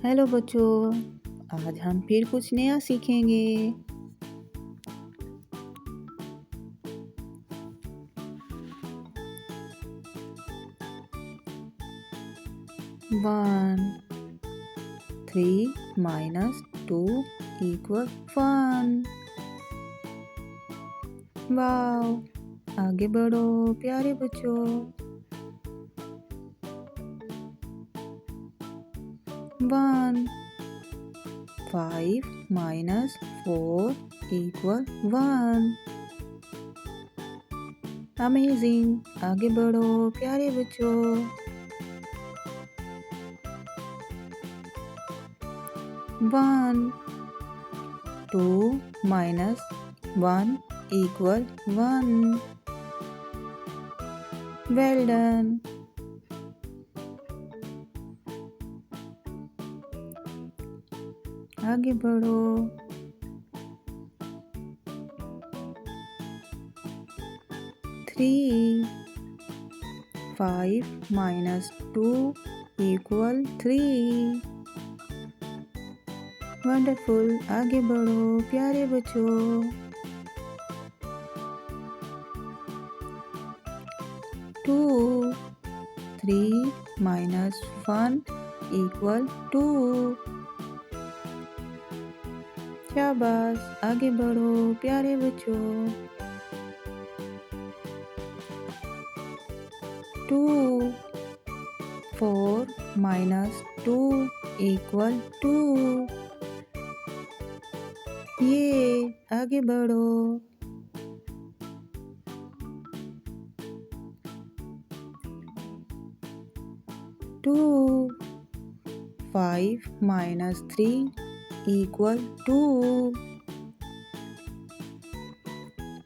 Hello बच्चों, आज हम फिर कुछ नया सीखेंगे। One 3 minus 2 equal 1। वाओ, आगे बढ़ो प्यारे बच्चों। 1 5 माइनस 4 इक्वल 1। अमेजिंग, आगे बढ़ो प्यारे बच्चों। 1 2 माइनस 1 इक्वल 1। Well done. आगे बढ़ो। 3 5 माइनस 2 इक्वल 3। वंडरफुल, आगे बढ़ो प्यारे बच्चों। 2 3 माइनस 1 इक्वल 2। शाबाश, आगे बढ़ो प्यारे बच्चों। 2 4 माइनस 2 इक्वल 2। ये आगे बढ़ो। 2 5 माइनस 3 इक्वल 2।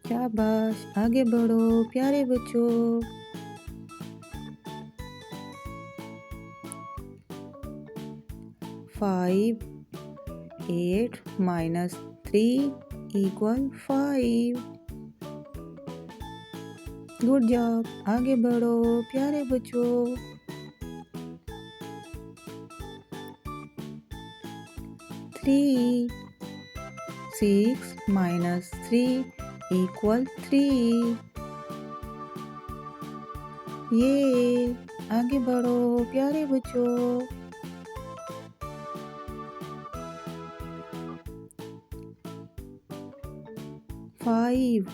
शाबाश, आगे बढ़ो प्यारे बच्चों। 5 8 माइनस 3 इक्वल 5। गुड जॉब, आगे बढ़ो प्यारे बच्चों। 3 6 माइनस 3 इक्वल 3। ये आगे बढ़ो प्यारे बच्चों। 5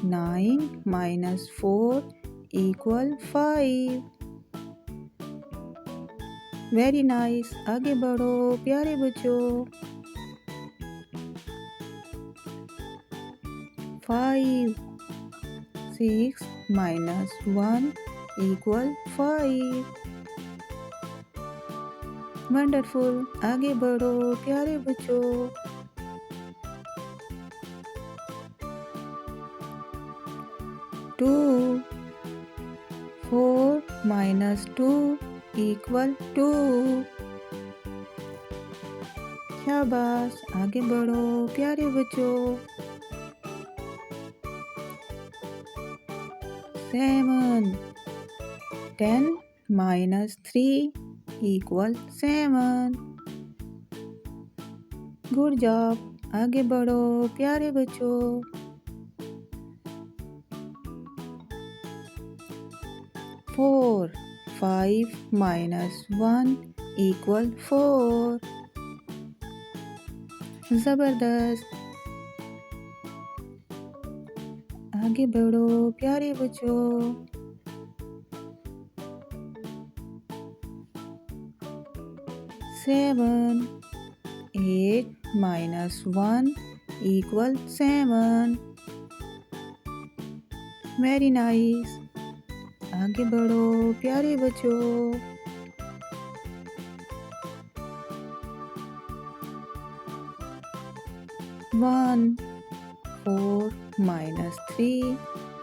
9 माइनस 4 इक्वल 5। वेरी नाइस, आगे बढ़ो प्यारे बच्चों। 5 6 माइनस 1 इक्वल 5। वंडरफुल, आगे बढ़ो प्यारे बच्चों। 2 4 माइनस 2 इक्वल 2। शाबाश, आगे बढ़ो प्यारे बच्चों। 7 10 माइनस 3 इक्वल 7। गुड जॉब, आगे बढ़ो प्यारे बच्चों। 4 5 माइनस 1 इक्वल 4। जबरदस्त, आगे बढ़ो प्यारे बच्चों। 7 8 माइनस 1 इक्वल 7। वेरी नाइस, आगे बढ़ो प्यारे बच्चों। 1 4 माइनस 3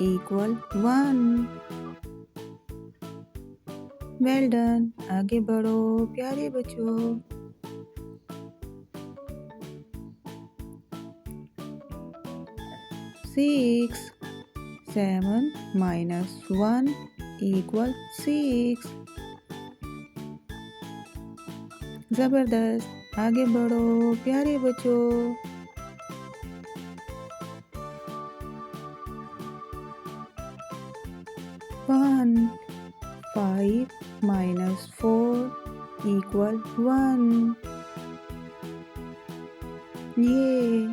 इक्वल 1। वेल डन, आगे बढ़ो प्यारे बच्चों। 6 7 माइनस 1 इक्वल 6। ज़बरदस्त, आगे बढ़ो प्यारे बच्चों। 1 5 minus 4 equal 1। ये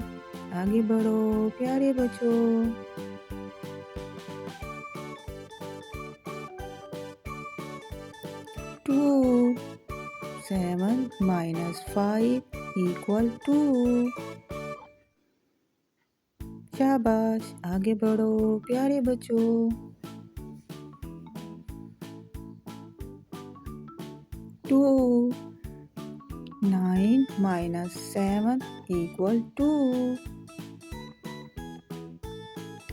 आगे बढ़ो प्यारे बच्चों। 2 7 minus 5 equal 2। शाबाश, आगे बढ़ो प्यारे बच्चों। 2 9 minus 7 equal 2।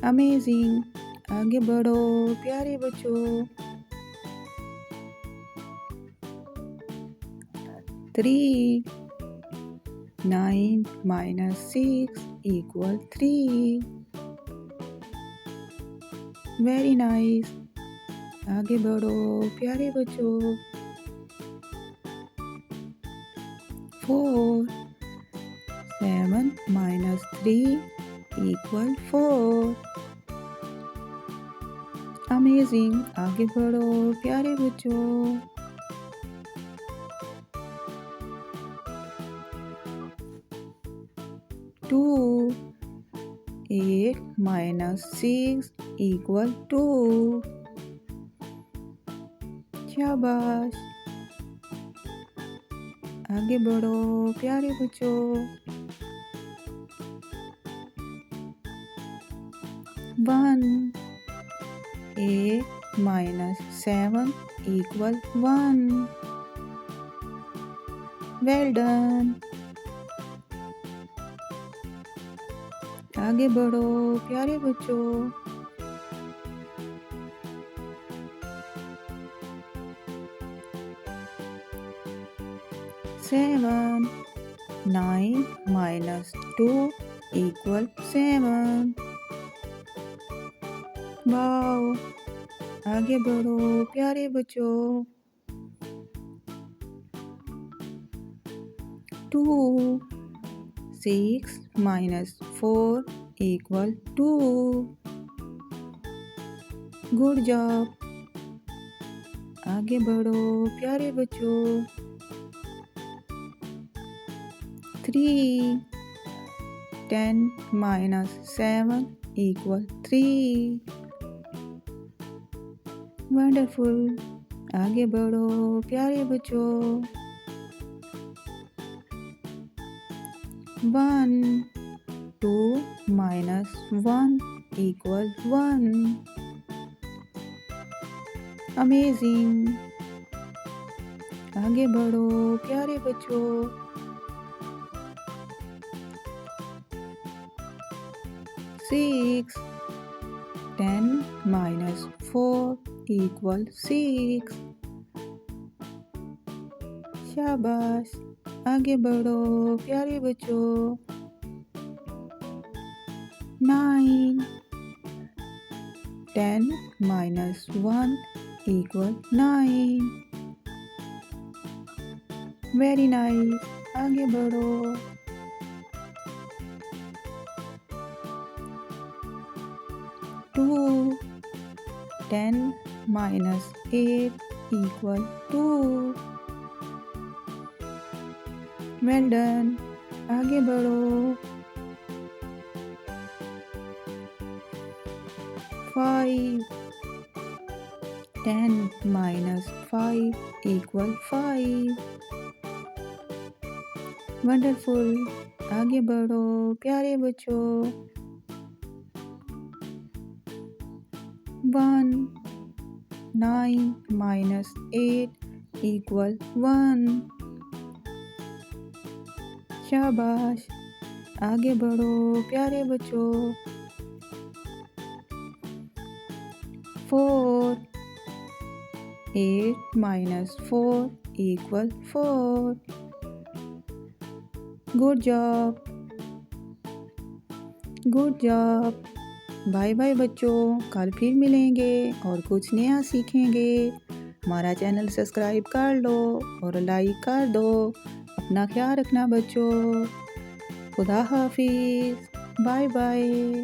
अमेजिंग, आगे बढ़ो प्यारे बच्चों। 3 9 minus 6 equal 3। वेरी नाइस, आगे बढ़ो प्यारे बच्चों। 4 7 minus 3 equal 4। अमेजिंग, आगे बढ़ो प्यारे बच्चों। 2 8 minus 6 equal 2। शाबाश, आगे बढ़ो प्यारे बच्चों। 1 8 minus 7 equal 1। वेल डन, आगे बढ़ो प्यारे बच्चों। 7 9 minus 2 equal 7। वाओ, आगे बढ़ो प्यारे बच्चों। 2 6 minus 4 equal 2। गुड जॉब, आगे बढ़ो प्यारे बच्चों। 3 10 minus 7 equal 3। वंडरफुल, आगे बढ़ो प्यारे बच्चों। 1 2 minus 1 equal 1। अमेजिंग, आगे बढ़ो प्यारे बच्चों। 6 10 minus 4 equal 6। शाबाश, आगे बढ़ो प्यारे बच्चों। 9 10 minus 1 equal 9। वेरी नाइस, आगे बढ़ो। 2 10 minus 8 equal 2। वेल डन, आगे बढ़ो। 5 10 minus 5 equal 5। वंडरफुल, आगे बढ़ो प्यारे बच्चों। 1 9 minus 8 equal 1। शाबाश, आगे बढ़ो प्यारे बच्चों। 4 8 minus 4 equal 4। Good job, good job. Bye bye बच्चों, कल फिर मिलेंगे और कुछ नया सीखेंगे। हमारा चैनल सब्सक्राइब कर लो और लाइक कर दो। अपना ख्याल रखना बच्चों। खुदा हाफिज़। Bye bye.